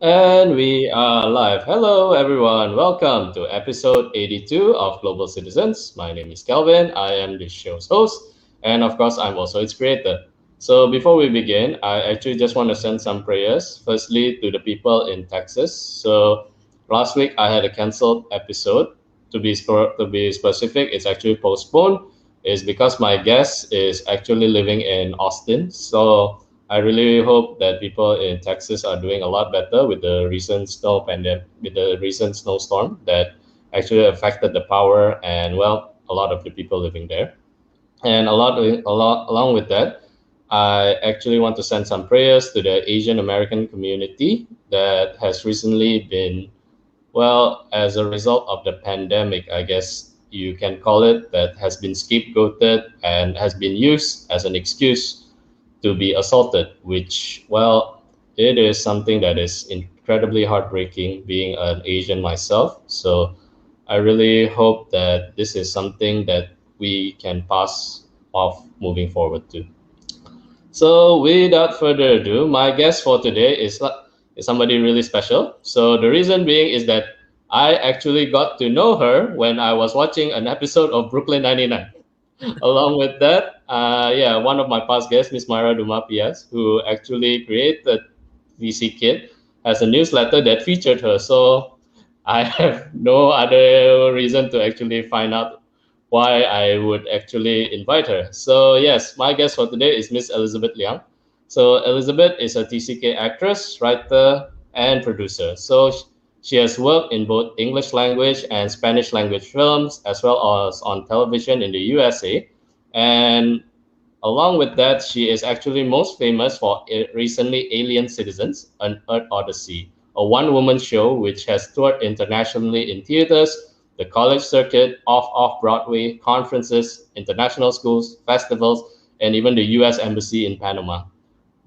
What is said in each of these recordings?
And we are live. Hello, everyone. Welcome to episode 82 of Global Citizens. My name is Kelvin. I am the show's host. And of course, I'm also its creator. So before we begin, I actually just want to send some prayers. Firstly, to the people in Texas. So last week, I had a canceled episode. To be specific, it's actually postponed. It's because my guest is actually living in Austin. So I really hope that people in Texas are doing a lot better with the recent snow pandemic, with the recent snowstorm that actually affected the power and well, a lot of the people living there. And along with that, I actually want to send some prayers to the Asian American community that has recently been, well, as a result of the pandemic, I guess you can call it, that has been scapegoated and has been used as an excuse to be assaulted, which, well, it is something that is incredibly heartbreaking being an Asian myself. So I really hope that this is something that we can pass off moving forward to. So without further ado, my guest for today is somebody really special. So the reason being is that I actually got to know her when I was watching an episode of Brooklyn 99. Along with that, yeah, one of my past guests, Miss Myra Dumapias, who actually created VC Kid, has a newsletter that featured her. So I have no other reason to actually find out why I would actually invite her. So yes, my guest for today is Miss Elizabeth Liang. So Elizabeth is a TCK actress, writer, and producer. So she has worked in both English language and Spanish language films, as well as on television in the USA. And along with that, she is actually most famous for recently Alien Citizens, an Earth Odyssey, a one-woman show which has toured internationally in theaters, the college circuit, off Broadway, conferences, international schools, festivals, and even the U.S. Embassy in Panama.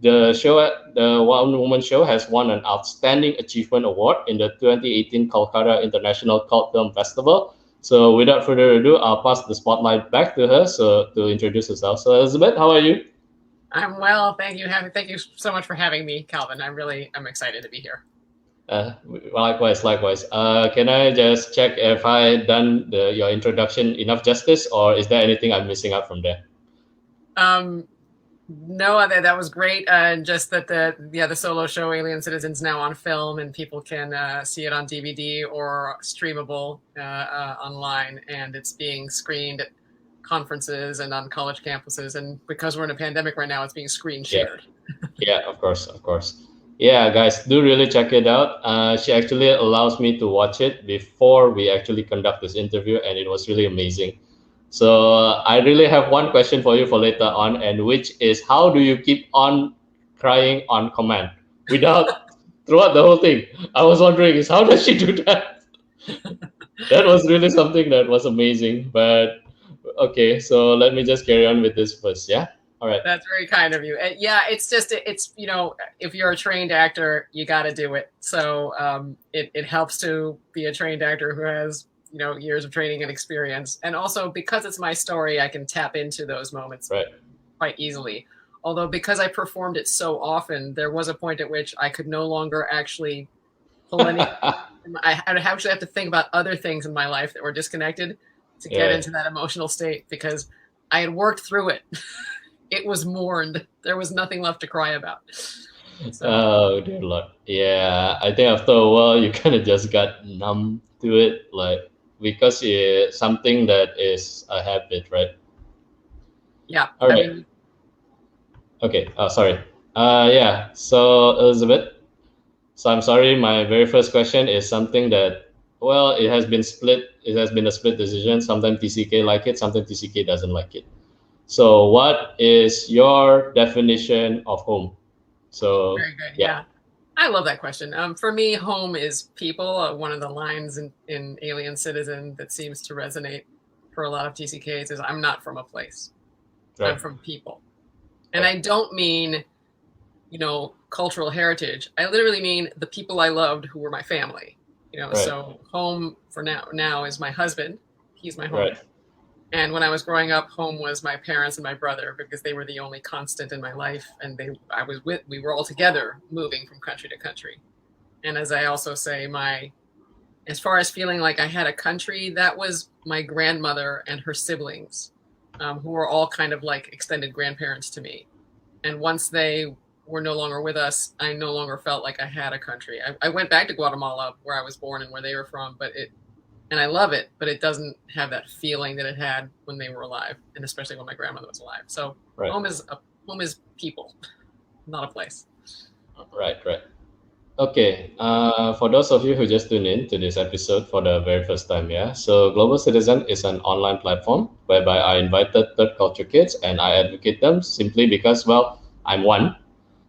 The One Woman Show, has won an Outstanding Achievement Award in the 2018 Calcutta International Cult Film Festival. So, without further ado, I'll pass the spotlight back to her so to introduce herself. So, Elizabeth, how are you? I'm well, thank you. Thank you so much for having me, Calvin. I'm excited to be here. Likewise. Can I just check if I done your introduction enough justice, or is there anything I'm missing out from there? Um, no, that was great. And just that the solo show Alien Citizens now on film, and people can see it on DVD or streamable online, and it's being screened at conferences and on college campuses. And because we're in a pandemic right now, it's being screen Yeah. shared. Yeah, of course. Yeah, guys, do really check it out. She actually allows me to watch it before we actually conduct this interview, and it was really amazing. So I really have one question for you for later on, and which is, how do you keep on crying on command without throughout the whole thing? I was wondering is how does she do that? That was really something that was amazing. But okay, so let me just carry on with this first. Yeah. All right. That's very kind of you. Yeah, it's if you're a trained actor, you got to do it. So it helps to be a trained actor who has years of training and experience, and also because it's my story, I can tap into those moments Right. quite easily. Although because I performed it so often, there was a point at which I could no longer actually pull any. I actually have to think about other things in my life that were disconnected to get Yeah. into that emotional state because I had worked through it. It was mourned. There was nothing left to cry about. So Oh dear Lord. Yeah, I think after a while you kind of just got numb to it, like because it's something that is a habit, right? yeah, All I right. mean, Okay. Sorry. Yeah. So Elizabeth, so I'm sorry. My very first question is something that, well, it has been split. It has been a split decision. Sometimes TCK like it. Sometimes TCK doesn't like it. So, what is your definition of home? So, very good. yeah. Yeah, I love that question. For me, home is people. One of the lines in Alien Citizen that seems to resonate for a lot of TCKs is "I'm not from a place. I'm Right. from people." And Right. I don't mean cultural heritage. I literally mean the people I loved who were my family. Right. So home for now is my husband. He's my home. Right. And when I was growing up, home was my parents and my brother because they were the only constant in my life, and we were all together moving from country to country. And as I also say, as far as feeling like I had a country, that was my grandmother and her siblings, who were all kind of like extended grandparents to me. And once they were no longer with us, I no longer felt like I had a country. I went back to Guatemala, where I was born and where they were from, and I love it, but it doesn't have that feeling that it had when they were alive, and especially when my grandmother was alive. So Right. home is people, not a place. Right. Okay, for those of you who just tuned in to this episode for the very first time, yeah, so Global Citizen is an online platform whereby I invited third culture kids and I advocate them simply because, well, I'm one.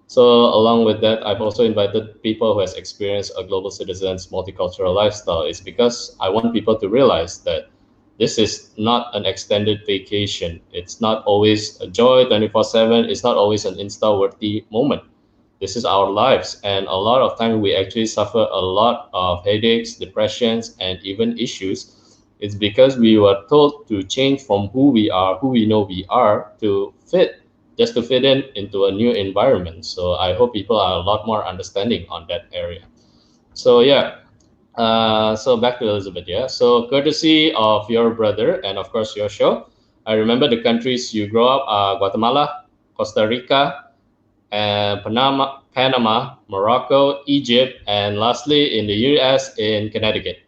So along with that, I've also invited people who has experienced a global citizen's multicultural lifestyle. It's because I want people to realize that this is not an extended vacation. It's not always a joy 24/7. It's not always an Insta-worthy moment. This is our lives, and a lot of time we actually suffer a lot of headaches, depressions, and even issues. It's because we were told to change from who we are, who we know we are, to fit, just to fit in into a new environment. So I hope people are a lot more understanding on that area. So yeah, so back to Elizabeth. Yeah, so courtesy of your brother and of course your show, I remember the countries you grew up: Guatemala, Costa Rica, and Panama, Morocco, Egypt, and lastly in the U.S. in Connecticut.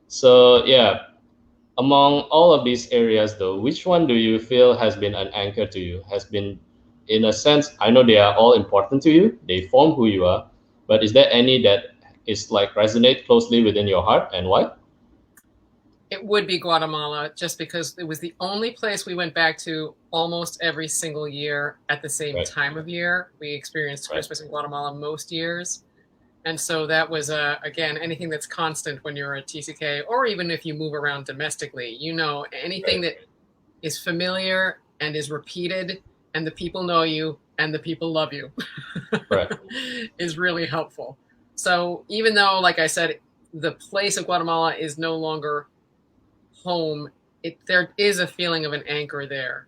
So yeah, among all of these areas, though, which one do you feel has been an anchor to you? Has been, in a sense, I know they are all important to you. They form who you are, but is there any that is like resonate closely within your heart, and why? It would be Guatemala, just because it was the only place we went back to almost every single year at the same Right, time of year. We experienced right, Christmas in Guatemala most years. And so that was, again, anything that's constant when you're a TCK, or even if you move around domestically, anything right, that is familiar and is repeated, and the people know you and the people love you, right, is really helpful. So even though, like I said, the place of Guatemala is no longer home, there is a feeling of an anchor there.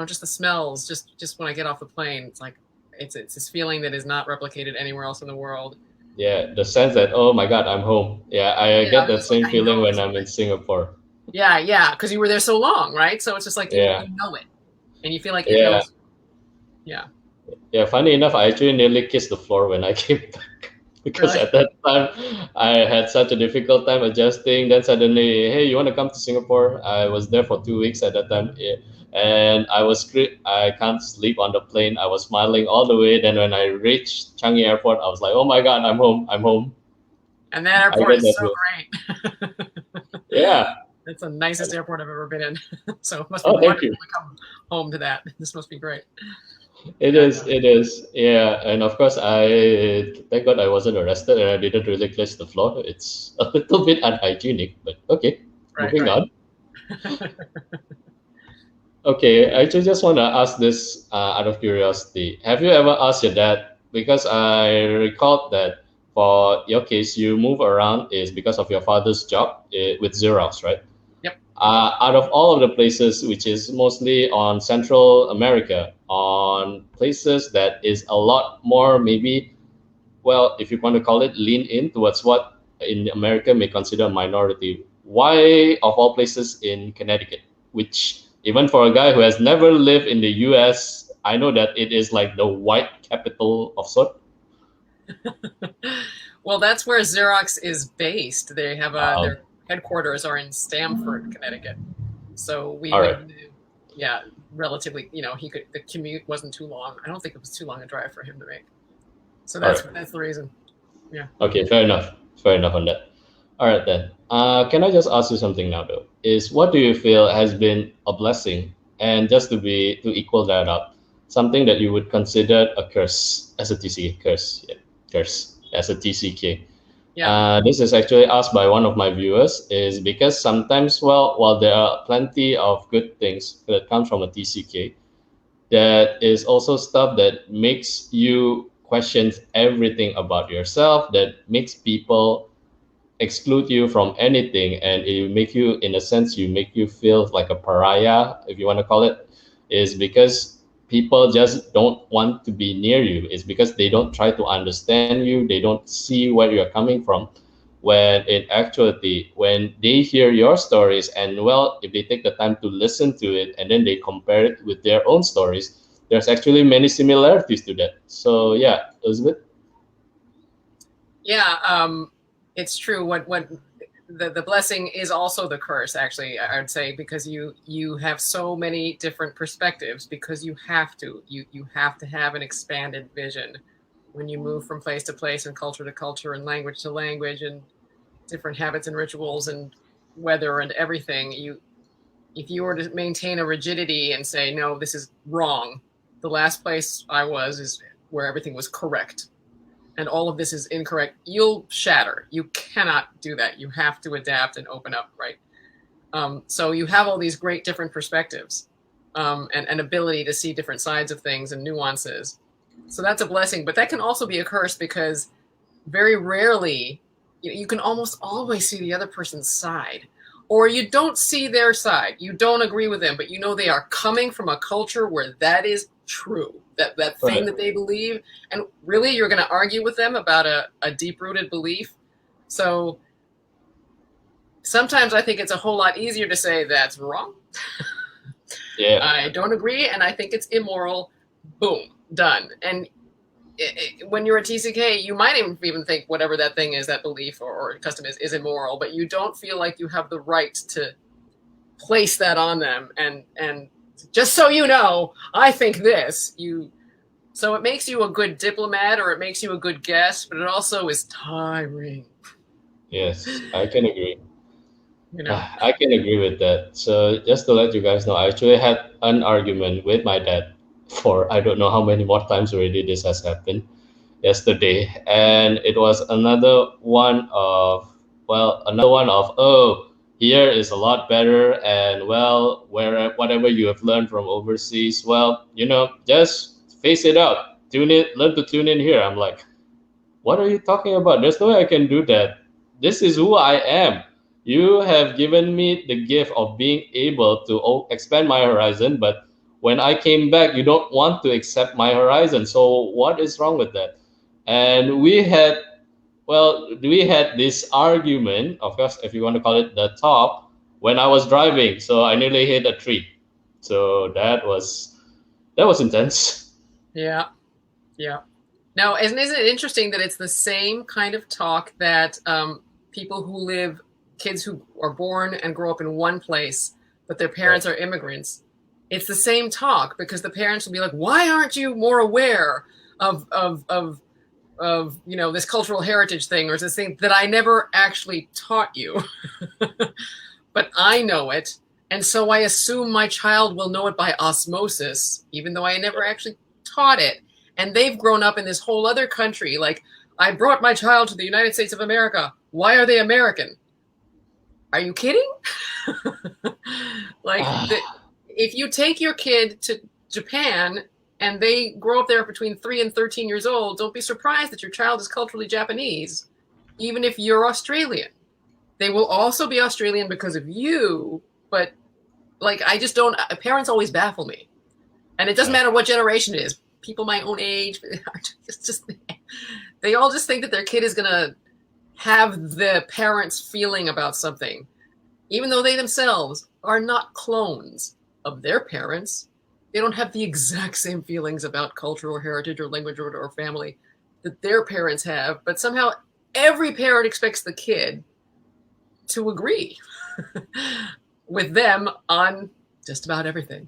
Just the smells, just when I get off the plane, it's like it's this feeling that is not replicated anywhere else in the world. Yeah, the sense that, oh my God, I'm home. Yeah, I Yeah, get I'm that just like, same I know feeling when this I'm in place. Singapore. Yeah, because you were there so long, right? So it's just like you Yeah, know it, and you feel like it yeah, knows. Yeah, yeah. Funny enough, I actually nearly kissed the floor when I came back because really. at that time I had such a difficult time adjusting. Then suddenly, hey, you want to come to Singapore? I was there for 2 weeks at that time, yeah, and I can't sleep on the plane. I was smiling all the way. Then when I reached Changi Airport, I was like, oh my God, I'm home. I'm home. And that I airport get is that so way. great. Yeah. It's the nicest airport I've ever been in. So it must be Oh, thank wonderful you. to come home to that. This must be great. It Yeah, is, it is. Yeah, and of course, I thank God I wasn't arrested and I didn't really kiss the floor. It's a little bit unhygienic, but okay, moving right. on. Okay, I just want to ask this out of curiosity. Have you ever asked your dad? Because I recalled that for your case, you move around is because of your father's job with Xerox, right? Yep. Out of all of the places, which is mostly on Central America, on places that is a lot more maybe, well, if you want to call it, lean in towards what in America may consider a minority. Why, of all places, in Connecticut, which even for a guy who has never lived in the U.S., I know that it is like the white capital of sort. Well, that's where Xerox is based. They have Um, their headquarters are in Stamford, Connecticut. So we all right. would, yeah, relatively, the commute wasn't too long. I don't think it was too long a drive for him to make. So All that's right. that's the reason. Yeah. Okay. Fair enough. Fair enough on that. All right then. Can I just ask you something now though? Is what do you feel has been a blessing, and just to equal that up, something that you would consider a curse as a TCK curse, yeah, curse as a TCK. Yeah. This is actually asked by one of my viewers, is because sometimes, well, while there are plenty of good things that come from a TCK, that is also stuff that makes you question everything about yourself, that makes people exclude you from anything, and it make you, in a sense, you make you feel like a pariah, if you want to call it, is because people just don't want to be near you. It's because they don't try to understand you. They don't see where you're coming from. When in actuality, when they hear your stories, and well, if they take the time to listen to it and then they compare it with their own stories, there's actually many similarities to that. So yeah, Elizabeth. Yeah, it's true. What the blessing is also the curse. Actually, I would say, because you have so many different perspectives, because you have to have an expanded vision when you move from place to place and culture to culture and language to language and different habits and rituals and weather and everything. If you were to maintain a rigidity and say, no, this is wrong, the last place I was is where everything was correct, and all of this is incorrect, you'll shatter. You cannot do that. You have to adapt and open up, right? So you have all these great different perspectives, and ability to see different sides of things and nuances. So that's a blessing, but that can also be a curse, because very rarely, you can almost always see the other person's side, or you don't see their side. You don't agree with them, but you know they are coming from a culture where that is true, that thing Right. that they believe, and really you're going to argue with them about a deep-rooted belief. So sometimes I think it's a whole lot easier to say that's wrong, Yeah. I don't agree, and I think it's immoral. Boom, done. And when you're a TCK, you might even think whatever that thing is, that belief or custom is immoral, but you don't feel like you have the right to place that on them. And just so you know, I think this. So it makes you a good diplomat, or it makes you a good guest, but it also is tiring. Yes, I can agree. You know. I can agree with that. So just to let you guys know, I actually had an argument with my dad for I don't know how many more times already this has happened yesterday, and it was another one of oh, here is a lot better, and well, where whatever you have learned from overseas, well, just face it out, learn to tune in here. I'm like, what are you talking about? There's no way I can do that. This is who I am. You have given me the gift of being able to expand my horizon, but when I came back, you don't want to accept my horizon. So what is wrong with that? And we had this argument, of course, if you want to call it the talk, when I was driving. So I nearly hit a tree. So that was intense. Yeah. Yeah. Now, isn't it interesting that it's the same kind of talk that people kids who are born and grow up in one place, but their parents are immigrants, it's the same talk, because the parents will be like, why aren't you more aware of this cultural heritage thing, or this thing that I never actually taught you, but I know it, and so I assume my child will know it by osmosis, even though I never actually taught it. And they've grown up in this whole other country. Like, I brought my child to the United States of America. Why are they American? Are you kidding? If you take your kid to Japan and they grow up there between 3 and 13 years old, don't be surprised that your child is culturally Japanese, even if you're Australian. They will also be Australian because of you, but I just don't. Parents always baffle me. And it doesn't matter what generation it is. People my own age, they all just think that their kid is going to have the parents' feeling about something, even though they themselves are not clones of their parents. They don't have the exact same feelings about culture or heritage or language or family that their parents have, but somehow every parent expects the kid to agree with them on just about everything.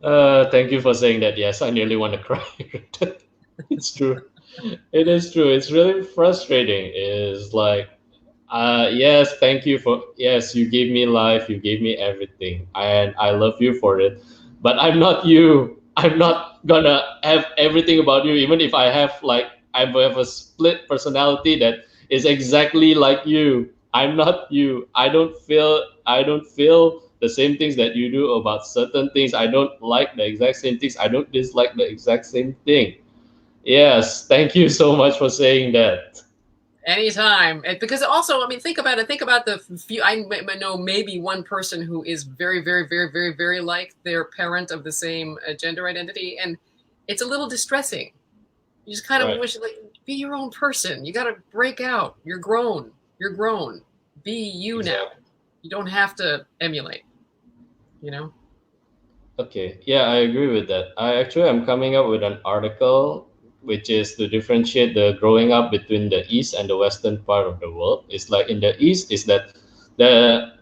Thank you for saying that. Yes, I nearly want to cry. It's true. It is true. It's really frustrating. It's like, yes, thank you yes, you gave me life, you gave me everything, and I love you for it. But I'm not you. I'm not gonna have everything about you, even if I have a split personality that is exactly like you. I'm not you. I don't feel the same things that you do about certain things. I don't like the exact same things. I don't dislike the exact same thing. Yes, thank you so much for saying that. Anytime. Because also, I mean, think about it. Think about the few, I know maybe one person who is very, very, very, very, very like their parent of the same gender identity. And it's a little distressing. You just kind of Right. wish, like, be your own person. You got to break out. You're grown. You're grown. Be you now. Exactly. You don't have to emulate, you know? Okay, yeah, I agree with that. I actually am coming up with an article which is to differentiate the growing up between the east and the western part of the world. It's like in the east is that the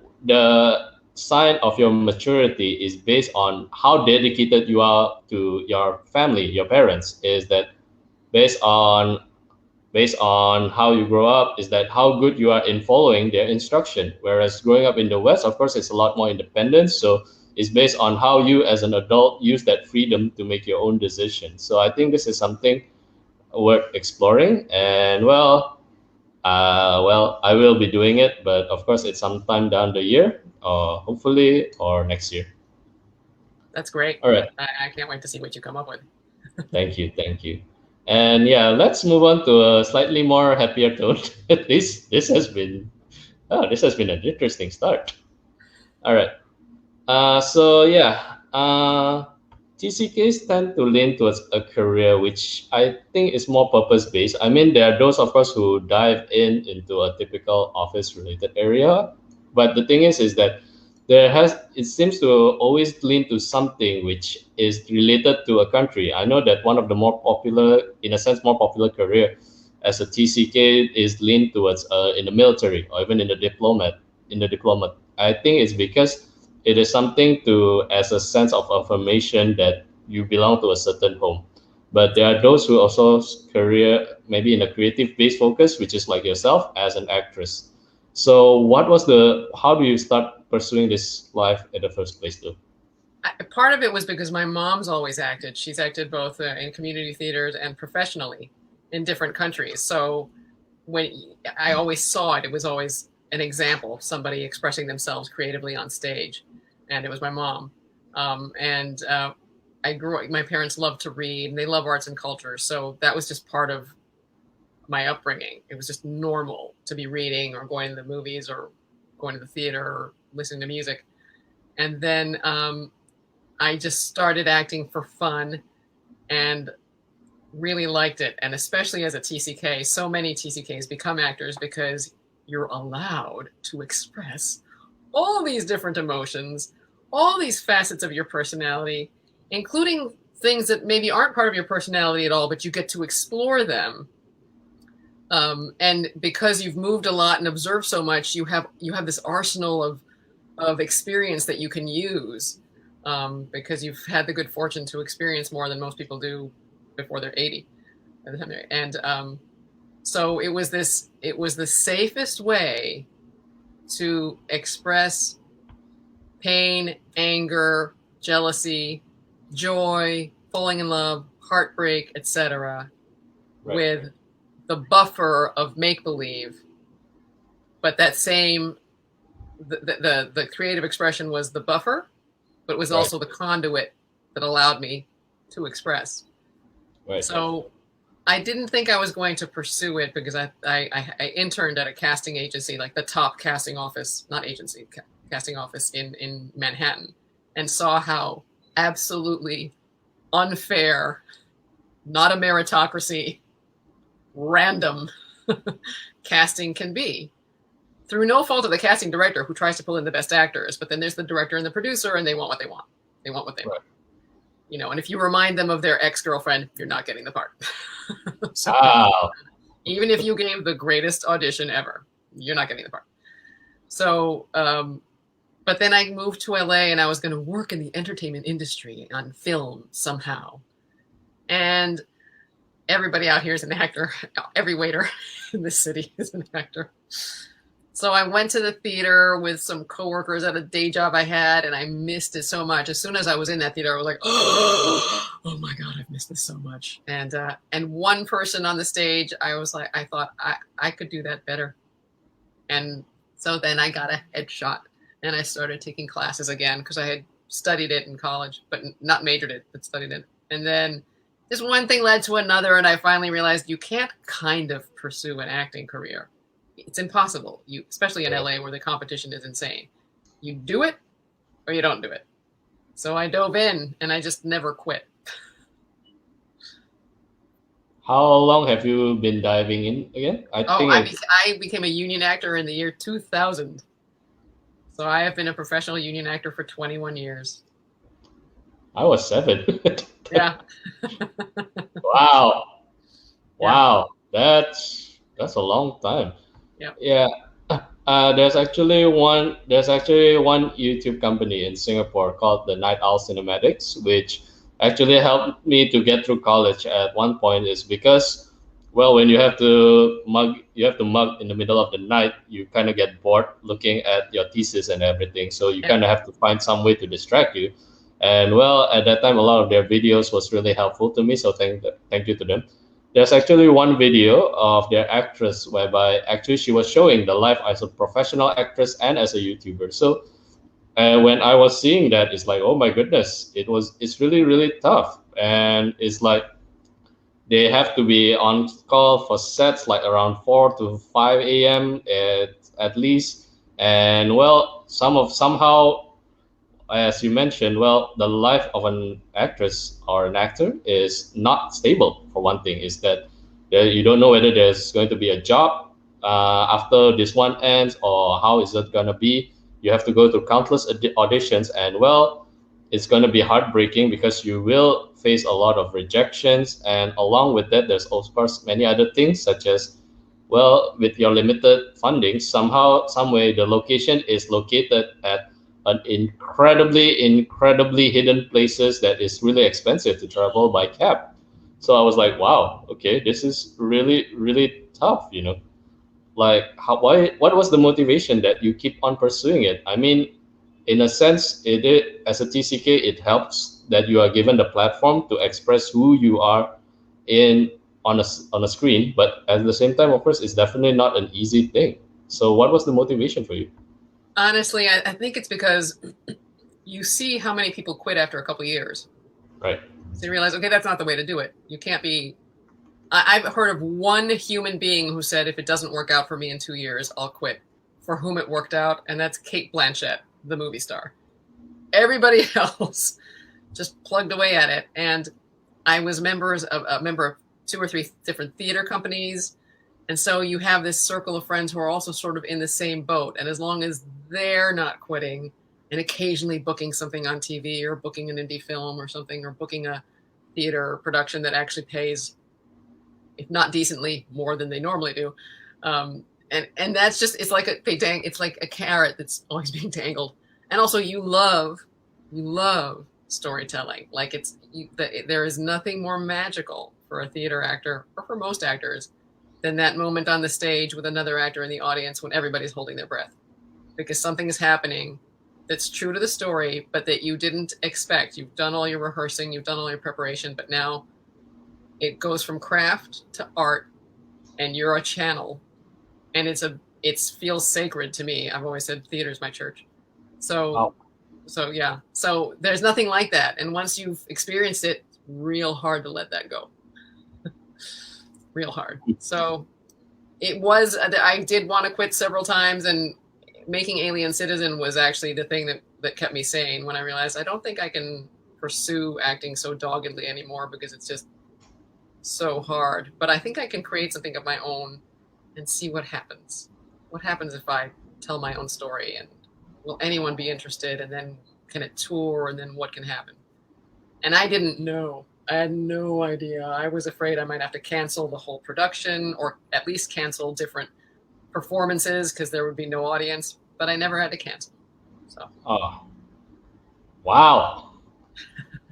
sign of your maturity is based on how dedicated you are to your family, your parents. Is that based on how you grow up, is that how good you are in following their instruction. Whereas growing up in the West, of course, it's a lot more independence. So it's based on how you as an adult use that freedom to make your own decisions. So I think this is something worth exploring. And I will be doing it, but of course, it's sometime down the year, or hopefully, or next year. That's great. All right. I can't wait to see what you come up with. Thank you. Thank you. And yeah, let's move on to a slightly more happier tone. This has been an interesting start. All right. So yeah, TCKs tend to lean towards a career which I think is more purpose based. I mean, there are those, of course, who dive into a typical office related area, but the thing is that it seems to always lean to something which is related to a country. I know that one of the more popular, in a sense, more popular career as a TCK is leaned towards in the military or even in the diplomat. I think it's because it is something to as a sense of affirmation that you belong to a certain home. But there are those who also career maybe in a creative based focus, which is like yourself as an actress. So how do you start pursuing this life in the first place though? Part of it was because my mom's always acted. She's acted both in community theaters and professionally in different countries. So when I always saw it, it was always an example, somebody expressing themselves creatively on stage. And it was my mom. And my parents loved to read and they love arts and culture. So that was just part of my upbringing. It was just normal to be reading or going to the movies or going to the theater or listening to music. And then I just started acting for fun and really liked it. And especially as a TCK, so many TCKs become actors because you're allowed to express all these different emotions, all these facets of your personality, including things that maybe aren't part of your personality at all, but you get to explore them. And because you've moved a lot and observed so much, you have this arsenal of experience that you can use, because you've had the good fortune to experience more than most people do before they're 80. And so it was the safest way to express pain, anger, jealousy, joy, falling in love, heartbreak, etc., Right. with the buffer of make believe. But that same the creative expression was the buffer, but it was Right. also the conduit that allowed me to express. Right. So I didn't think I was going to pursue it because I interned at a casting agency, like the top casting office, not agency, casting office in Manhattan, and saw how absolutely unfair, not a meritocracy, random casting can be, through no fault of the casting director who tries to pull in the best actors. But then there's the director and the producer, and they want what they want. They want what they want. You know, and if you remind them of their ex-girlfriend, you're not getting the part. So Wow. even if you gave the greatest audition ever, you're not getting the part. So, but then I moved to LA and I was going to work in the entertainment industry on film somehow. And everybody out here is an actor. Every waiter in this city is an actor. So I went to the theater with some coworkers at a day job I had, and I missed it so much. As soon as I was in that theater, I was like, "Oh my god, I've missed this so much." And one person on the stage, I thought I could do that better. And so then I got a headshot, and I started taking classes again because I had studied it in college, but not majored it, but studied it. And then just one thing led to another, and I finally realized you can't kind of pursue an acting career. It's impossible. You, especially in Right. LA, where the competition is insane. You do it or you don't do it. So I dove in, and I just never quit. How long have you been diving in again? I Oh, think it's I became a union actor in the year 2000. So I have been a professional union actor for 21 years. I was 7. Yeah, Wow. yeah, Wow. That's a long time. yeah. Yeah. There's actually one YouTube company in Singapore called the Night Owl Cinematics, which actually helped me to get through college at one point. Is because, well, when you have to mug in the middle of the night, you kind of get bored looking at your thesis and everything. So you Yeah. kind of have to find some way to distract you. And well, at that time, a lot of their videos was really helpful to me. So thank you to them. There's actually one video of their actress whereby actually she was showing the life as a professional actress and as a YouTuber. So when I was seeing that, it's like, oh my goodness, it's really really tough, and it's like they have to be on call for sets like around 4 to 5 a.m. at least, and well, somehow as you mentioned, well, the life of an actress or an actor is not stable. For one thing, is that you don't know whether there's going to be a job after this one ends, or how is it going to be. You have to go to countless auditions, and well, it's going to be heartbreaking because you will face a lot of rejections, and along with that, there's of course many other things such as, well, with your limited funding, somehow, some way, the location is located at an incredibly hidden places that is really expensive to travel by cab. So I was like, wow, okay, this is really really tough, like what was the motivation that you keep on pursuing it? I mean, in a sense, as a TCK, it helps that you are given the platform to express who you are in on a screen, but at the same time, of course, it's definitely not an easy thing. So what was the motivation for you? Honestly, I think it's because you see how many people quit after a couple years. Right. So you realize, okay, that's not the way to do it. You can't be. I've heard of one human being who said, if it doesn't work out for me in 2 years, I'll quit. For whom it worked out, and that's Cate Blanchett, the movie star. Everybody else just plugged away at it. And I was a member of 2 or 3 different theater companies. And so you have this circle of friends who are also sort of in the same boat. And as long as they're not quitting and occasionally booking something on TV or booking an indie film or something, or booking a theater production that actually pays, if not decently, more than they normally do. And that's just, it's like it's like a carrot that's always being dangled. And also you love storytelling. Like there is nothing more magical for a theater actor, or for most actors, than that moment on the stage with another actor in the audience when everybody's holding their breath, because something is happening that's true to the story, but that you didn't expect. You've done all your rehearsing, you've done all your preparation, but now it goes from craft to art, and you're a channel, and it feels sacred to me. I've always said theater's my church. So Wow. yeah. So there's nothing like that. And once you've experienced it, it's real hard to let that go. Real hard. So I did want to quit several times, and making Alien Citizen was actually the thing that kept me sane, when I realized I don't think I can pursue acting so doggedly anymore, because it's just so hard. But I think I can create something of my own and see what happens. What happens if I tell my own story, and will anyone be interested, and then can it tour, and then what can happen? And I didn't know. I had no idea. I was afraid I might have to cancel the whole production, or at least cancel different performances because there would be no audience, but I never had to cancel. So Oh, wow.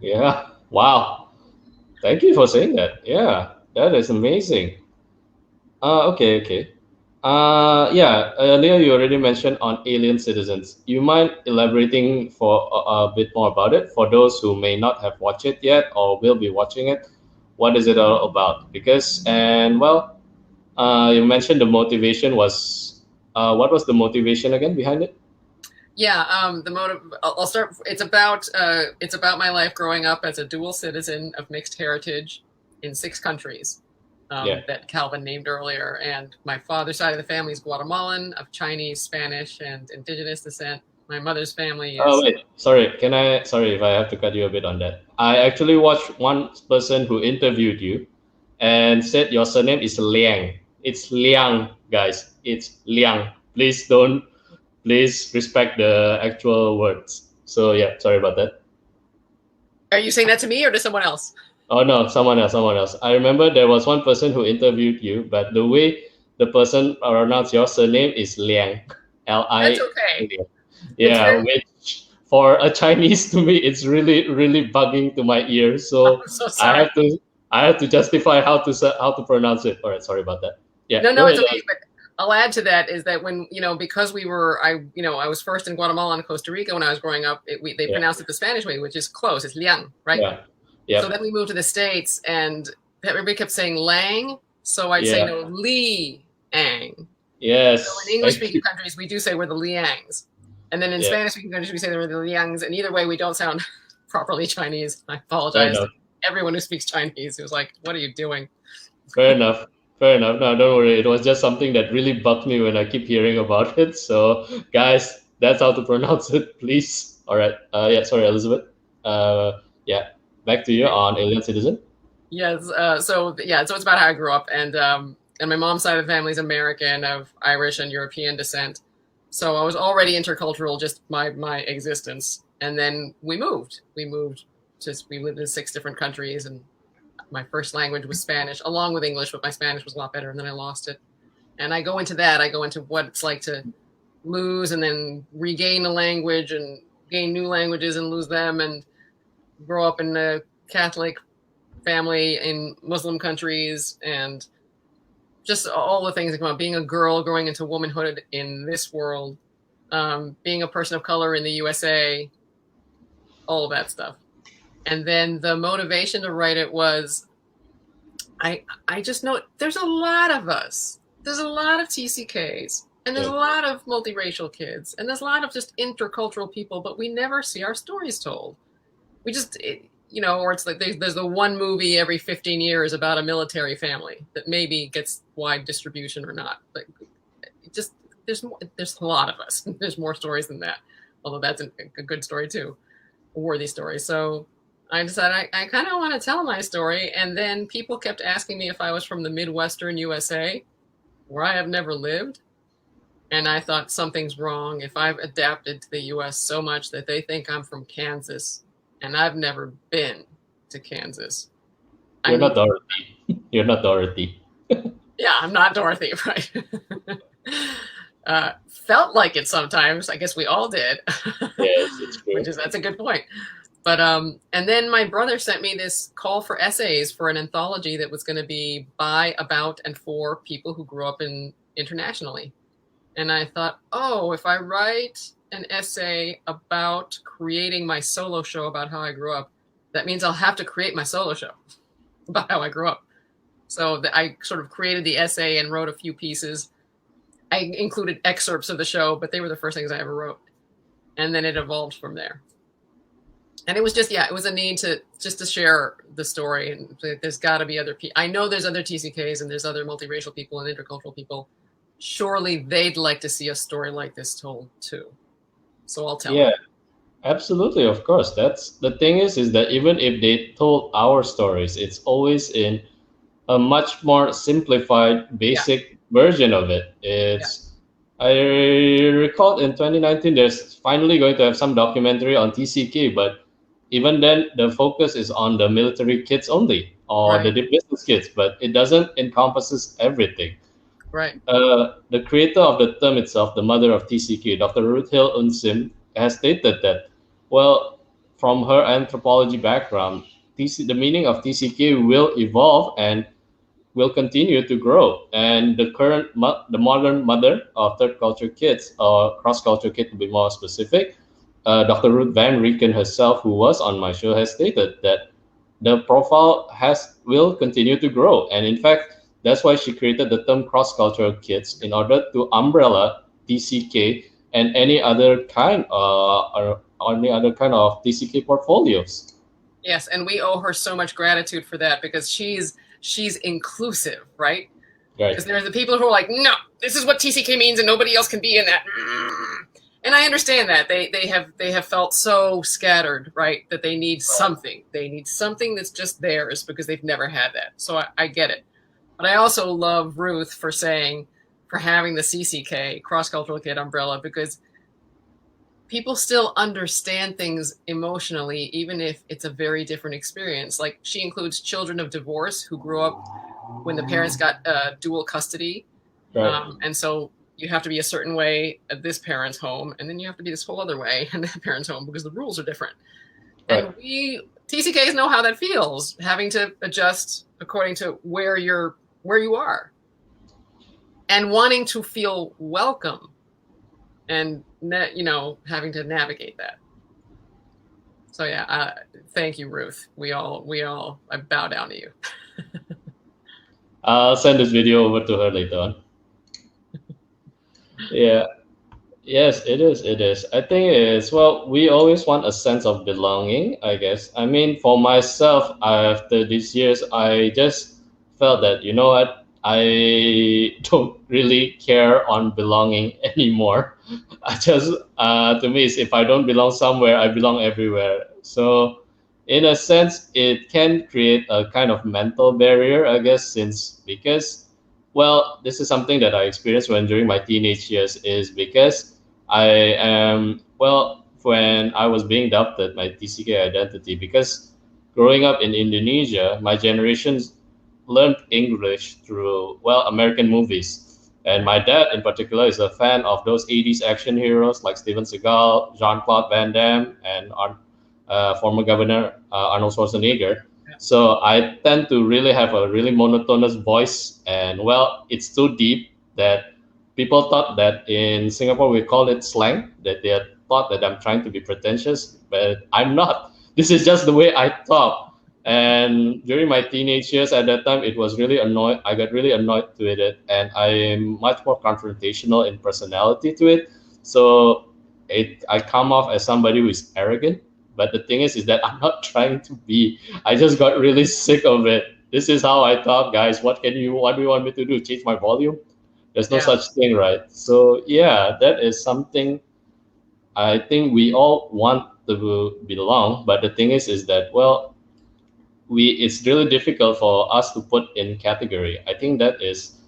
Yeah. Wow. Thank you for saying that. Yeah, that is amazing. Okay. Yeah, earlier you already mentioned on Alien Citizens. You mind elaborating for a bit more about it for those who may not have watched it yet or will be watching it? What is it all about? Because, and well, you mentioned the motivation was, what was the motivation again behind it? yeah, the motive. I'll start. It's about my life growing up as a dual citizen of mixed heritage in 6 countries Yeah. that Calvin named earlier. And my father's side of the family is Guatemalan, of Chinese, Spanish, and indigenous descent. My mother's family Oh is. wait, sorry. Sorry if I have to cut you a bit on that. I actually watched one person who interviewed you, and said your surname is Liang. It's Liang, guys. It's Liang. Please respect the actual words. So yeah, sorry about that. Are you saying that to me or to someone else? Oh no, someone else. I remember there was one person who interviewed you, but the way the person pronounced your surname is Liang, That's Li. okay. It's Yeah, very. which for a Chinese to me, it's really bugging to my ears. I'm So so I sorry. have to I have to justify how to pronounce it. All right, sorry about that. Yeah, No, go no, it's ahead. okay. But I'll add to that is that when because I was first in Guatemala and Costa Rica when I was growing up. They Yeah, pronounced it the Spanish way, which is close. It's Liang, right? yeah, So yeah, then we moved to the States, and everybody kept saying Lang. So I'd say yeah. no, Li Ang. So in Yes, English speaking actually, countries, we do say we're the Liangs. And then in yeah. Spanish speaking countries, we say we're the Liangs. And either way, we don't sound properly Chinese. I Fair apologize to enough. everyone who speaks Chinese who's like, what are you doing? Fair enough. Fair enough. No, don't worry. It was just something that really bugged me when I keep hearing about it. So, guys, that's how to pronounce it, please. All right. Yeah. Sorry, Elizabeth. Yeah. Back to you on Alien Citizen. Yes. So it's about how I grew up, and my mom's side of the family is American, of Irish and European descent. So I was already intercultural, just my existence. And then we moved. We lived in 6 different countries, and my first language was Spanish, along with English, but my Spanish was a lot better, and then I lost it. And I go into that. I go into what it's like to lose and then regain a language and gain new languages and lose them, and grow up in a Catholic family in Muslim countries, and just all the things that come up. Being a girl, growing into womanhood in this world, being a person of color in the USA, all of that stuff. And then the motivation to write it was, I just know there's a lot of us. There's a lot of TCKs, and there's a Yeah. lot of multiracial kids, and there's a lot of just intercultural people, but we never see our stories told. We just, or it's like there's the one movie every 15 years about a military family that maybe gets wide distribution or not. But it just, there's a lot of us. There's more stories than that, although that's a good story too, a worthy story. So I decided I kind of want to tell my story. And then people kept asking me if I was from the Midwestern USA, where I have never lived. And I thought something's wrong if I've adapted to the US so much that they think I'm from Kansas, and I've never been to Kansas. I You're need not to. Dorothy. You're not Dorothy. Yeah, I'm not Dorothy, right? Felt like it sometimes. I guess we all did, Yes, it's true. that's a good point. But and then my brother sent me this call for essays for an anthology that was going to be by, about, and for people who grew up internationally. And I thought, oh, if I write an essay about creating my solo show about how I grew up, that means I'll have to create my solo show about how I grew up. So I sort of created the essay and wrote a few pieces. I included excerpts of the show, but they were the first things I ever wrote. And then it evolved from there. And it was just, it was a need to share the story. And there's got to be other people. I know there's other TCKs and there's other multiracial people and intercultural people. Surely they'd like to see a story like this told too. So I'll tell them. Yeah, absolutely. Of course. That's the thing is that even if they told our stories, it's always in a much more simplified, Yeah. basic version of it. I recall in 2019, there's finally going to have some documentary on TCK, but even then, the focus is on the military kids only, or Right. the business kids, but it doesn't encompasses everything. Right. The creator of the term itself, the mother of TCK, Dr. Ruth Hill Unsim, has stated that, well, from her anthropology background, the meaning of TCK will evolve and will continue to grow. And the modern mother of third culture kids, or cross culture kids to be more specific, Dr. Ruth Van Rieken herself, who was on my show, has stated that the profile will continue to grow. And in fact, that's why she created the term cross-cultural kids in order to umbrella TCK and any other kind or any other kind of TCK portfolios. Yes, and we owe her so much gratitude for that because she's inclusive, right? Right. Because there's the people who are like, no, this is what TCK means, and nobody else can be in that. And I understand that they have felt so scattered, right? That they need something. They need something that's just theirs because they've never had that. So I get it. But I also love Ruth for having the CCK, cross cultural kid umbrella, because people still understand things emotionally, even if it's a very different experience. Like she includes children of divorce who grew up when the parents got dual custody. Right. And so you have to be a certain way at this parent's home, and then you have to be this whole other way in that parent's home because the rules are different. Right. And we TCKs know how that feels, having to adjust according to where you are, and wanting to feel welcome, and having to navigate that. So yeah, thank you, Ruth. I bow down to you. I'll send this video over to her later on. Yeah. Yes, it is. It is. I think it is. Well, we always want a sense of belonging, I guess. I mean, for myself, after these years, I just felt that, you know what, I don't really care on belonging anymore. I just, to me, it's if I don't belong somewhere, I belong everywhere. So, in a sense, it can create a kind of mental barrier, I guess, because well, this is something that I experienced when during my teenage years is because I am well when I was being adopted my TCK identity because growing up in Indonesia, my generations learned English through well American movies, and my dad in particular is a fan of those '80s action heroes like Steven Seagal, Jean-Claude Van Damme, and former Governor Arnold Schwarzenegger. So I tend to really have a really monotonous voice, and well, it's too deep that people thought that in Singapore we call it slang. That they thought that I'm trying to be pretentious, but I'm not. This is just the way I talk. And during my teenage years, at that time, it was really annoyed. I got really annoyed with it, and I'm much more confrontational in personality to it. So I come off as somebody who is arrogant, but the thing is that I'm not trying to be. I just got really sick of it. This is how I talk, guys. What do you want me to do? Change my volume? There's no Yeah. such thing, right? So yeah, that is something I think we all want to belong. But the thing is that well, we it's really difficult for us to put in category. I think that is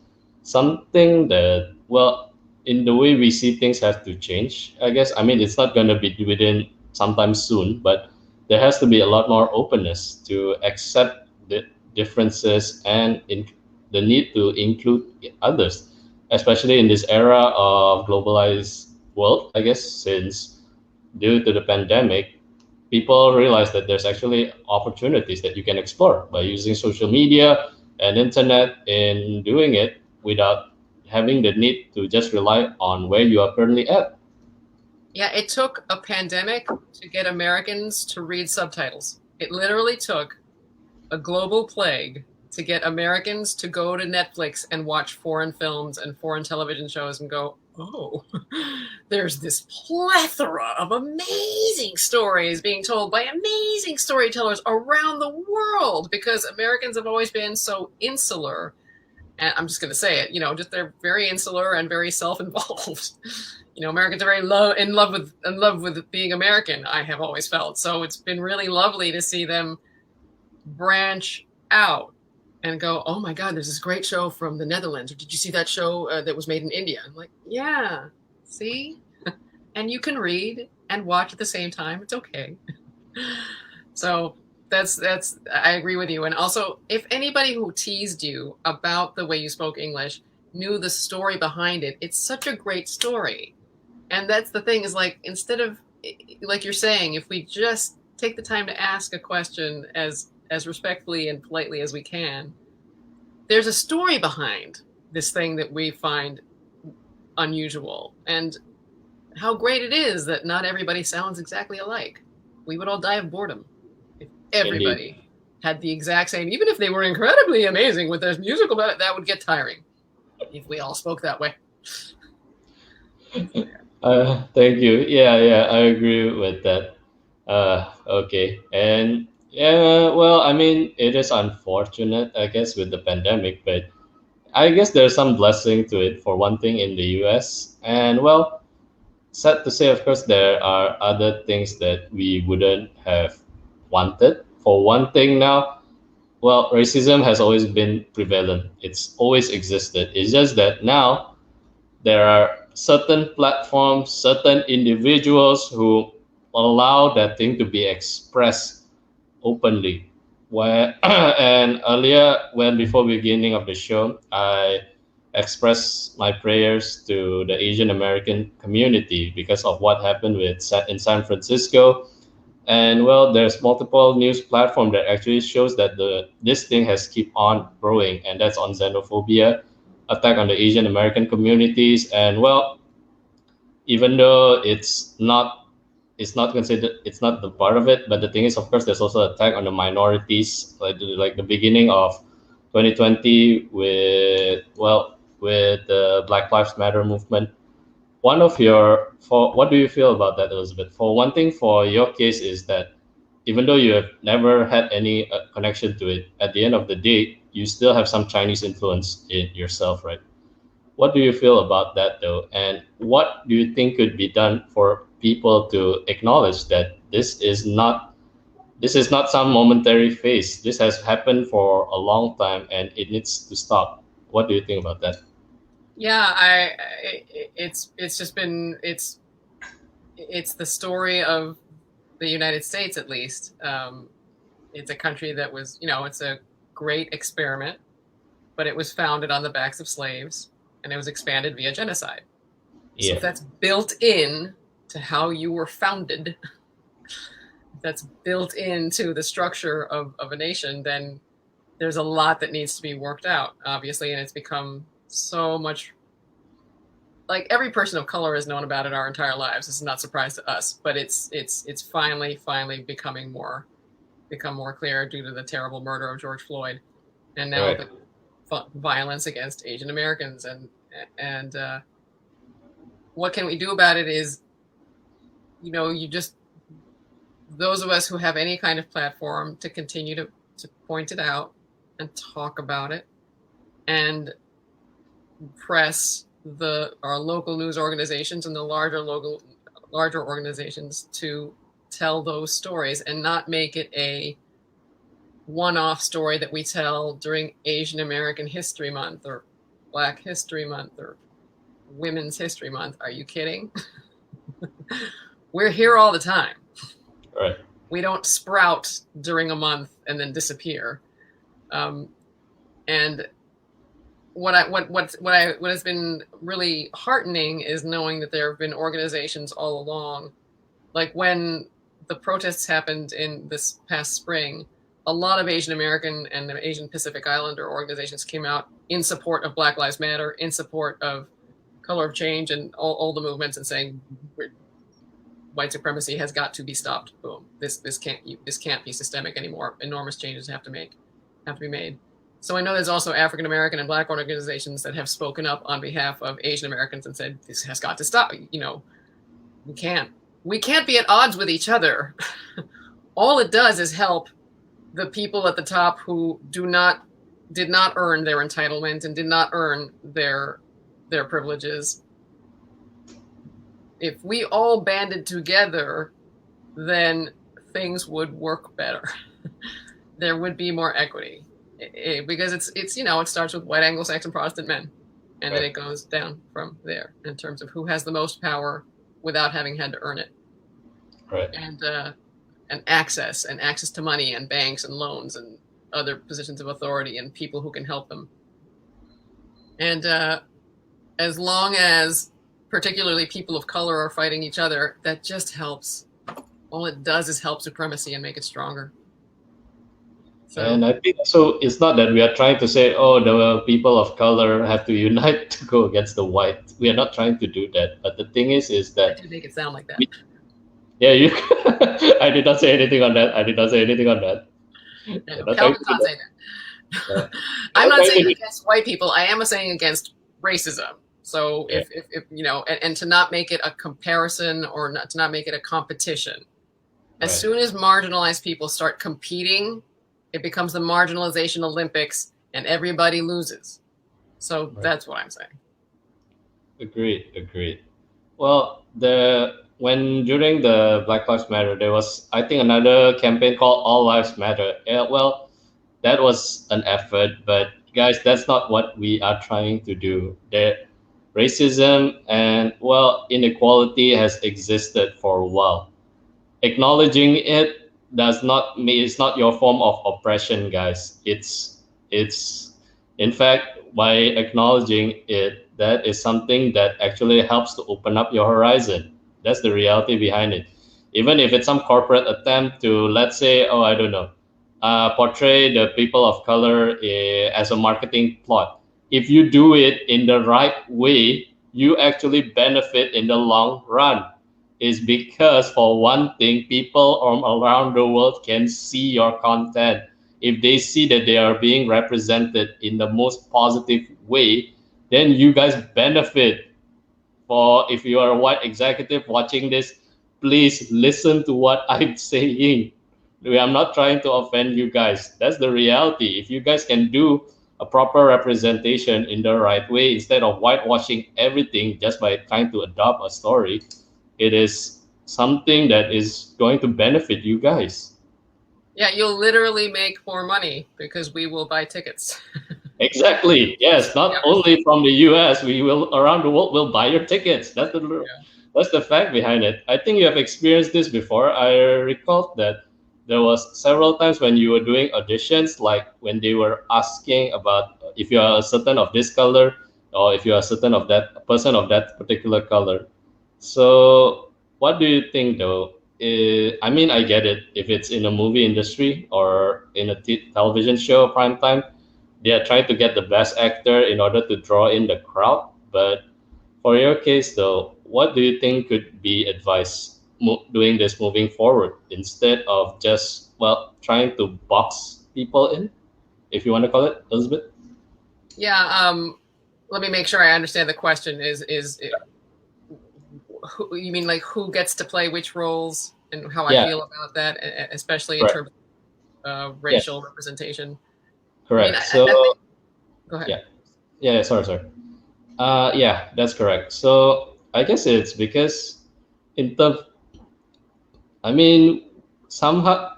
something that well, in the way we see things have to change. I guess I mean it's not going to be within sometime soon, but there has to be a lot more openness to accept the differences and the need to include others, especially in this era of globalized world. I guess since due to the pandemic, people realize that there's actually opportunities that you can explore by using social media and internet in doing it without having the need to just rely on where you are currently at. Yeah, it took a pandemic to get Americans to read subtitles. It literally took a global plague to get Americans to go to Netflix and watch foreign films and foreign television shows and go, oh, there's this plethora of amazing stories being told by amazing storytellers around the world, because Americans have always been so insular. And I'm just going to say it, just they're very insular and very self-involved. Americans are very in love with being American, I have always felt. So it's been really lovely to see them branch out and go, oh my God, there's this great show from the Netherlands. Or did you see that show that was made in India? I'm like, yeah, see? And you can read and watch at the same time. It's okay. So that's I agree with you. And also, if anybody who teased you about the way you spoke English knew the story behind it, it's such a great story. And that's the thing, is like, instead of, like you're saying, if we just take the time to ask a question as respectfully and politely as we can, there's a story behind this thing that we find unusual, and how great it is that not everybody sounds exactly alike. We would all die of boredom if Indeed. everybody had the exact same, even if they were incredibly amazing with their musical, that would get tiring if we all spoke that way. Thank you. Yeah, yeah, I agree with that. Okay, and Yeah, well, I mean, it is unfortunate, I guess, with the pandemic, but I guess there's some blessing to it for one thing in the US. And well, sad to say, of course, there are other things that we wouldn't have wanted. For one thing now, well, racism has always been prevalent. It's always existed. It's just that now there are certain platforms, certain individuals who allow that thing to be expressed openly. Where and earlier, when before beginning of the show, I expressed my prayers to the Asian American community because of what happened in San Francisco. And well, there's multiple news platform that actually shows that the this thing has keep on growing, and that's on xenophobia, attack on the Asian American communities, and well, even though it's not considered, it's not the part of it, but the thing is, of course, there's also attack on the minorities, like the beginning of 2020 with, well, with the Black Lives Matter movement. One of your for What do you feel about that, Elizabeth? For one thing, for your case is that even though you have never had any connection to it, at the end of the day you still have some Chinese influence in yourself, right? What do you feel about that, though? And what do you think could be done for people to acknowledge that this is not some momentary phase? This has happened for a long time, and it needs to stop. What do you think about that? Yeah, it's just been it's the story of the United States, at least. It's a country that was, it's a great experiment, but it was founded on the backs of slaves, and it was expanded via genocide. So Yeah, if that's built in to how you were founded, that's built into the structure of a nation, then there's a lot that needs to be worked out, obviously, and it's become so much like every person of color has known about it our entire lives. This is not a surprise to us, but it's finally become more clear due to the terrible murder of George Floyd, and now right. the violence against Asian Americans, and what can we do about it is, you just, those of us who have any kind of platform to continue to point it out and talk about it and press our local news organizations and the larger organizations to tell those stories and not make it a one-off story that we tell during Asian American History Month or Black History Month or Women's History Month. Are you kidding? We're here all the time. Right. We don't sprout during a month and then disappear. And what has been really heartening is knowing that there have been organizations all along, like when the protests happened in this past spring, a lot of Asian American and Asian Pacific Islander organizations came out in support of Black Lives Matter, in support of Color of Change and all the movements, and saying white supremacy has got to be stopped. Boom. This can't be systemic anymore. Enormous changes have to be made. So I know there's also African American and Black organizations that have spoken up on behalf of Asian Americans and said this has got to stop. We can't be at odds with each other. All it does is help the people at the top who did not earn their entitlement and did not earn their privileges. If we all banded together, then things would work better. There would be more equity, because it starts with white Anglo-Saxon Protestant men, and then it goes down from there in terms of who has the most power without having had to earn it. Right. And access to money and banks and loans and other positions of authority and people who can help them. And as long as particularly people of color are fighting each other, that just helps. All it does is help supremacy and make it stronger. So, And I think so. It's not that we are trying to say, oh, the people of color have to unite to go against the white. We are not trying to do that. But the thing is that I make it sound like that. Yeah, you. I did not say anything on that. I did not say anything on that. Calvin's not saying that. I'm not saying against white people. I am saying against racism. So if and to not make it a comparison or to not make it a competition, As soon as marginalized people start competing, it becomes the marginalization Olympics and everybody loses. So that's what I'm saying. Agreed. Well, during the Black Lives Matter, there was, I think, another campaign called All Lives Matter. Yeah, well, that was an effort, but guys, that's not what we are trying to do. Racism and, well, inequality has existed for a while. Acknowledging it does not mean it's not your form of oppression, guys. It's in fact, by acknowledging it, that is something that actually helps to open up your horizon. That's the reality behind it. Even if it's some corporate attempt to, let's say, oh, I don't know, portray the people of color as a marketing plot. If you do it in the right way, you actually benefit in the long run. Is because, for one thing, people from around the world can see your content. If they see that they are being represented in the most positive way, then you guys benefit. For if you are a white executive watching this, please listen to what I'm saying. I'm not trying to offend you guys. That's the reality. If you guys can do a proper representation in the right way instead of whitewashing everything just by trying to adopt a story, it is something that is going to benefit you guys. Yeah, you'll literally make more money because we will buy tickets. Exactly. Yes, not only from the US, we will around the world will buy your tickets. That's the fact behind it. I think you have experienced this before. I recall that there was several times when you were doing auditions, like when they were asking about if you are a certain of this color or if you are a certain of that person of that particular color. So, what do you think though? I mean, I get it. If it's in a movie industry or in a television show, prime time, they are trying to get the best actor in order to draw in the crowd. But for your case, though, what do you think could be advice doing this moving forward instead of just, well, trying to box people in, if you want to call it, Elizabeth? Yeah. Let me make sure I understand the question. Who, you mean like who gets to play which roles and how I Yeah, feel about that, especially in correct. terms of racial Yes, representation? I mean, correct. So, I think. Go ahead. yeah, sorry. Yeah, that's correct. So I guess it's because in terms, I mean, somehow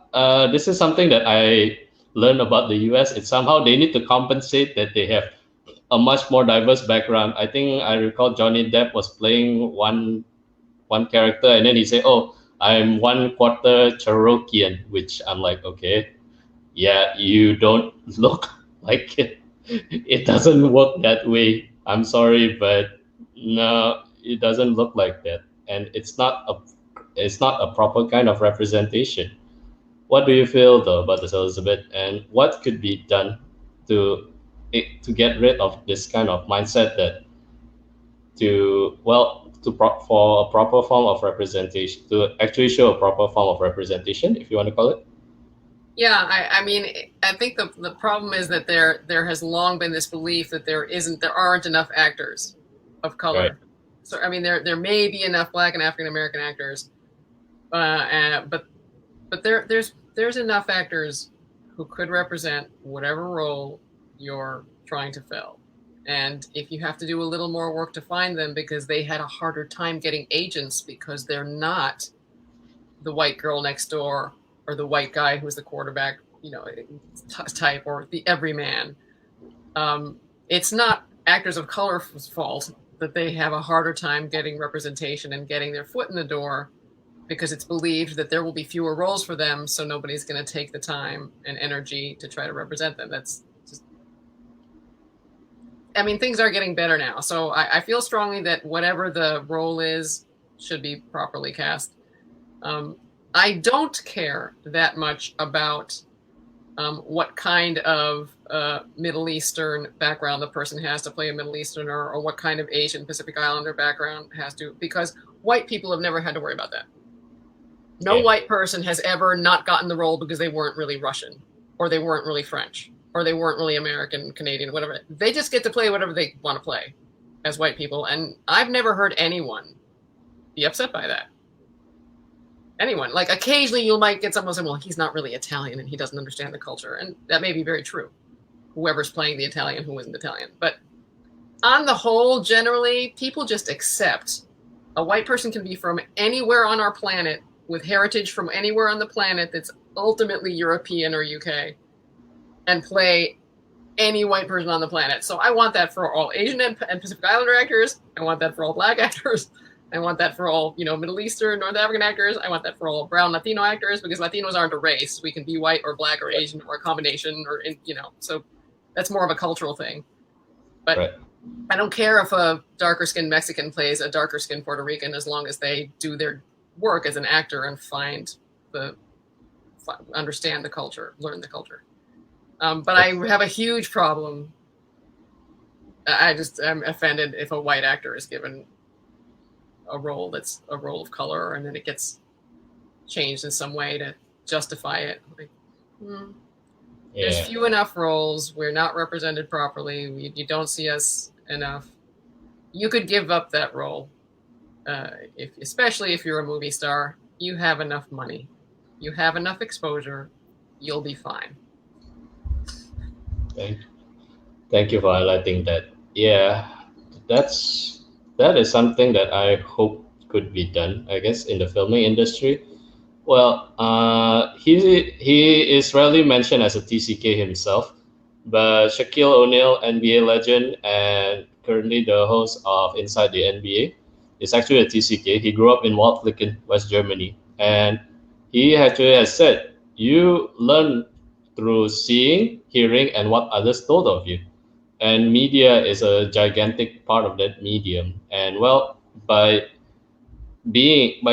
this is something that I learned about the US. It's somehow they need to compensate that they have a much more diverse background. I think I recall Johnny Depp was playing one character, and then he said, "Oh, I'm one quarter Cherokean," which I'm like, okay, yeah, you don't look like it. It doesn't work that way. I'm sorry, but no, it doesn't look like that, and it's not a proper kind of representation. What do you feel though about this, Elizabeth, and what could be done to to get rid of this kind of mindset that for a proper form of representation, to actually show a proper form of representation, if you want to call it? Yeah, I mean, I think the problem is that there has long been this belief that there aren't enough actors of Right. color. So I mean, there may be enough Black and African American actors, but there's enough actors who could represent whatever role you're trying to fill. And if you have to do a little more work to find them because they had a harder time getting agents because they're not the white girl next door or the white guy who's the quarterback, type, or the everyman. It's not actors of color's fault that they have a harder time getting representation and getting their foot in the door because it's believed that there will be fewer roles for them, so nobody's going to take the time and energy to try to represent them. That's just, I mean, things are getting better now. So I feel strongly that whatever the role is should be properly cast. I don't care that much about what kind of Middle Eastern background the person has to play a Middle Easterner, or what kind of Asian Pacific Islander background has to, because white people have never had to worry about that. No Okay. white person has ever not gotten the role because they weren't really Russian, or they weren't really French, or they weren't really American, Canadian, whatever. They just get to play whatever they want to play as white people. And I've never heard anyone be upset by that. anyone. Like occasionally you might get someone saying, well, he's not really Italian and he doesn't understand the culture. And that may be very true. Whoever's playing the Italian who isn't Italian. But on the whole, generally, people just accept a white person can be from anywhere on our planet with heritage from anywhere on the planet that's ultimately European or UK and play any white person on the planet. So I want that for all Asian and Pacific Islander actors. I want that for all Black actors. I want that for all, Middle Eastern, North African actors. I want that for all brown Latino actors because Latinos aren't a race. We can be white or Black or Asian or a combination or, so that's more of a cultural thing. But right. I don't care if a darker skinned Mexican plays a darker skinned Puerto Rican as long as they do their work as an actor and understand the culture, learn the culture. But I have a huge problem. I'm offended if a white actor is given a role that's a role of color and then it gets changed in some way to justify it. Like, there's few enough roles. We're not represented properly. You don't see us enough. You could give up that role, especially if you're a movie star. You have enough money. You have enough exposure. You'll be fine. Thank you for highlighting that. Yeah, that is something that I hope could be done, I guess, in the filming industry. Well, he is rarely mentioned as a TCK himself, but Shaquille O'Neal, NBA legend, and currently the host of Inside the NBA, is actually a TCK. He grew up in Waldflicken, West Germany, and he actually has said, you learn through seeing, hearing, and what others told of you. And media is a gigantic part of that medium. And well, by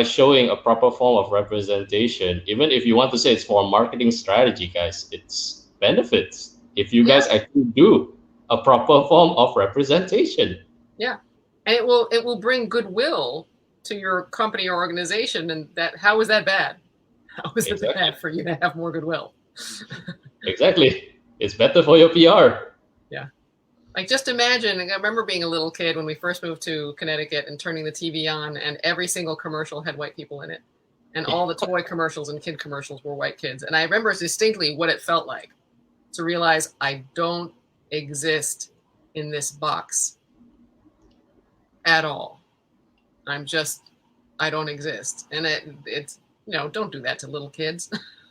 showing a proper form of representation, even if you want to say it's for a marketing strategy, guys, it's benefits if you guys actually do a proper form of representation. Yeah, and it will bring goodwill to your company or organization. And how is that bad? How is it bad for you to have more goodwill? Exactly. It's better for your PR. Yeah. Like just imagine, I remember being a little kid when we first moved to Connecticut and turning the TV on and every single commercial had white people in it. And all the toy commercials and kid commercials were white kids. And I remember distinctly what it felt like to realize I don't exist in this box at all. I don't exist. And it's, don't do that to little kids.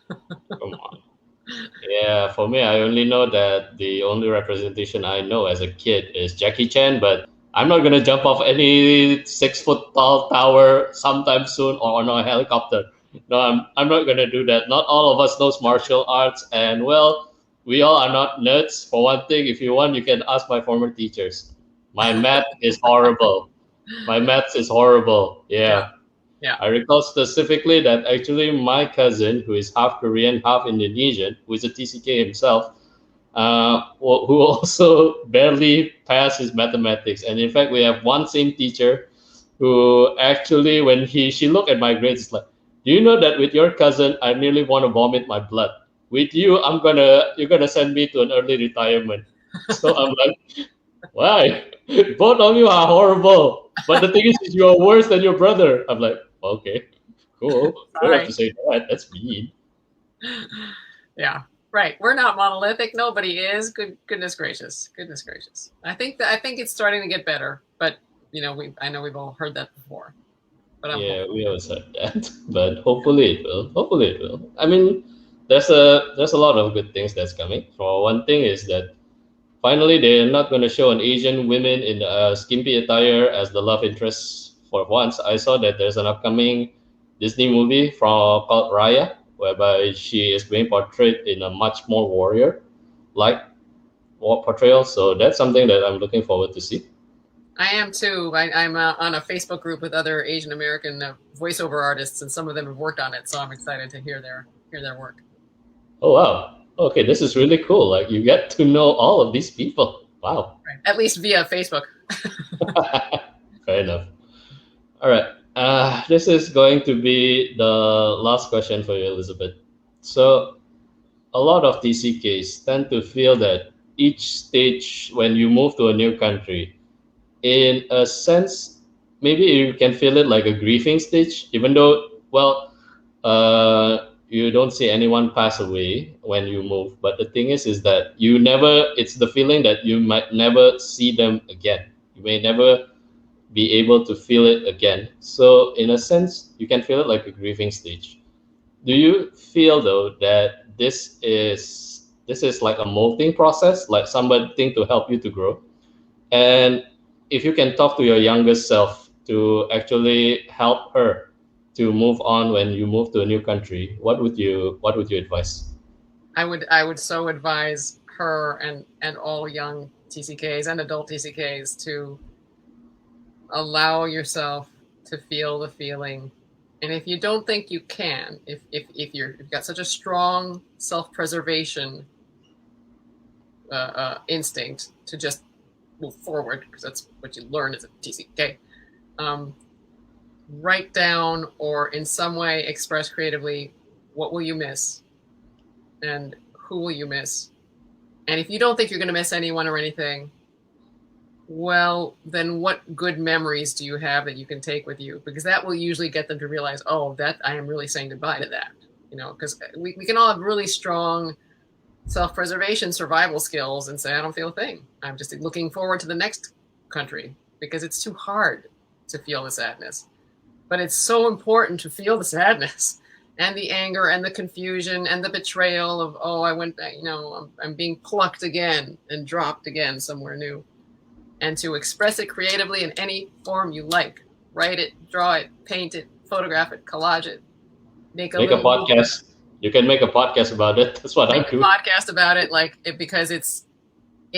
Come on. Yeah, for me, I only know that the only representation I know as a kid is Jackie Chan, but I'm not going to jump off any 6-foot tall tower sometime soon or on a helicopter. No, I'm not going to do that. Not all of us knows martial arts, and well, we all are not nerds. For one thing, if you want, you can ask my former teachers. My math is horrible. Yeah. Yeah. I recall specifically that actually my cousin, who is half Korean, half Indonesian, who is a TCK himself, who also barely passed his mathematics. And in fact, we have one same teacher who actually, when she looked at my grades, it's like, do you know that with your cousin, I nearly want to vomit my blood. With you, you're gonna send me to an early retirement. So I'm like, why? Both of you are horrible. But the thing is you are worse than your brother. I'm like, okay, cool. You don't have to say that. That's mean. Yeah, right. We're not monolithic. Nobody is. Goodness gracious. I think it's starting to get better. But I know we've all heard that before. But we always heard that. But hopefully it will. I mean, there's a lot of good things that's coming. For one thing is that finally they're not going to show an Asian women in skimpy attire as the love interest. For once, I saw that there's an upcoming Disney movie called Raya, whereby she is being portrayed in a much more warrior-like portrayal. So that's something that I'm looking forward to see. I am too. I'm on a Facebook group with other Asian American voiceover artists, and some of them have worked on it. So I'm excited to hear their work. Oh wow! Okay, this is really cool. Like you get to know all of these people. Wow. Right. At least via Facebook. Fair enough. All right. This is going to be the last question for you, Elizabeth. So, a lot of TCKs tend to feel that each stage when you move to a new country, in a sense, maybe you can feel it like a grieving stage, even though, well, you don't see anyone pass away when you move. But the thing is that you never. It's the feeling that you might never see them again. You may never be able to feel it again. So in a sense, you can feel it like a grieving stage. Do you feel though that this is like a molting process, like something to help you to grow? And if you can talk to your younger self to actually help her to move on when you move to a new country, what would you advise? I would so advise her and all young TCKs and adult TCKs to allow yourself to feel the feeling. And if you don't think you can, if you've got such a strong self-preservation instinct to just move forward, because that's what you learn as a TCK, write down or in some way express creatively what will you miss and who will you miss. And if you don't think you're going to miss anyone or anything, well, then what good memories do you have that you can take with you? Because that will usually get them to realize, oh, that I am really saying goodbye to that. Because we can all have really strong self-preservation survival skills and say, I don't feel a thing. I'm just looking forward to the next country because it's too hard to feel the sadness. But it's so important to feel the sadness and the anger and the confusion and the betrayal of, oh, I'm being plucked again and dropped again somewhere new. And to express it creatively in any form you like. Write it, draw it, paint it, photograph it, collage it, make Make a podcast. You can make a podcast about it. That's what I'm doing. podcast about it, because it's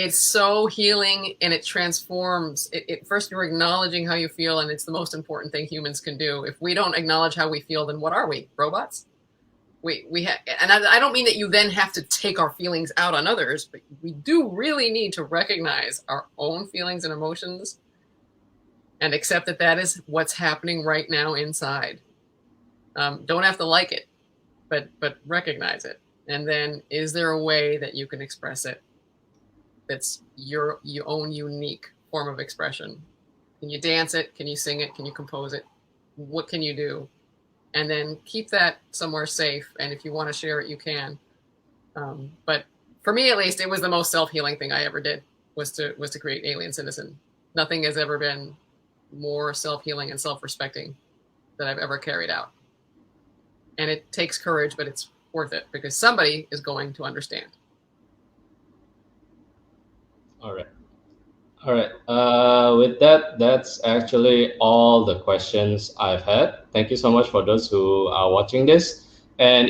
so healing and it transforms. First, you're acknowledging how you feel, and it's the most important thing humans can do. If we don't acknowledge how we feel, then what are we? Robots? And I don't mean that you then have to take our feelings out on others, but we do really need to recognize our own feelings and emotions and accept that that is what's happening right now inside. Don't have to like it, but recognize it. And then, is there a way that you can express it that's your own unique form of expression? Can you dance it? Can you sing it? Can you compose it? What can you do? And then keep that somewhere safe. And if you want to share it, you can. But for me, at least, it was the most self-healing thing I ever did was to create Alien Citizen. Nothing has ever been more self-healing and self-respecting that I've ever carried out. And it takes courage, but it's worth it because somebody is going to understand. All right. All right. With that, that's actually all the questions I've had. Thank you so much for those who are watching this, and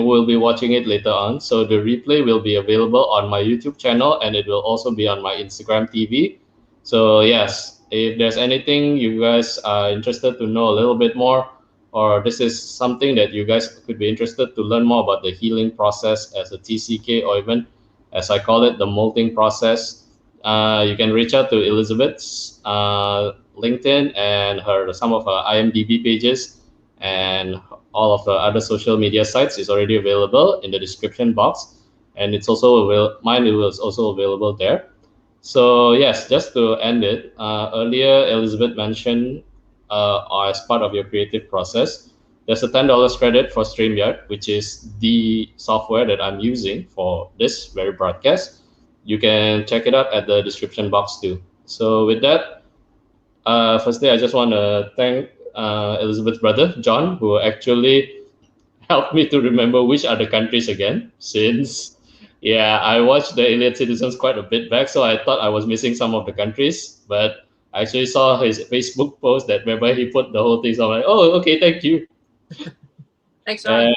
we'll be watching it later on. So the replay will be available on my YouTube channel, and it will also be on my Instagram TV. So yes, if there's anything you guys are interested to know a little bit more, or this is something that you guys could be interested to learn more about the healing process as a TCK, or even as I call it, the molting process. You can reach out to Elizabeth's LinkedIn and some of her IMDb pages, and all of the other social media sites is already available in the description box, and it's also mine is also available there. So yes, just to end it, earlier Elizabeth mentioned as part of your creative process, there's a $10 credit for StreamYard, which is the software that I'm using for this very broadcast. You can check it out at the description box too. So with that, firstly, I just want to thank Elizabeth's brother, John, who actually helped me to remember which are the countries again, since, yeah, I watched the Alien Citizens quite a bit back, so I thought I was missing some of the countries, but I actually saw his Facebook post that whereby he put the whole thing, so I'm like, oh, okay, thank you. Thanks, John.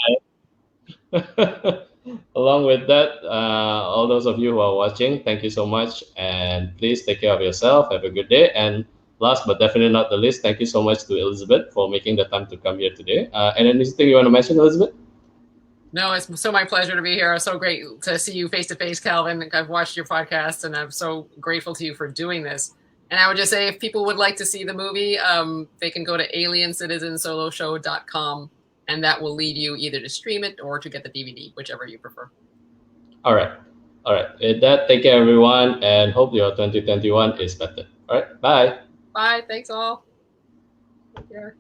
Along with that, all those of you who are watching, thank you so much. And please take care of yourself. Have a good day. And last but definitely not the least, thank you so much to Elizabeth for making the time to come here today. And anything you want to mention, Elizabeth? No, it's so my pleasure to be here. It's so great to see you face to face, Calvin. I've watched your podcast, and I'm so grateful to you for doing this. And I would just say, if people would like to see the movie, they can go to AlienCitizenSoloShow.com. And that will lead you either to stream it or to get the DVD, whichever you prefer. All right. All right. With that, take care, everyone, and hope your 2021 is better. All right. Bye. Bye. Thanks all. Take care.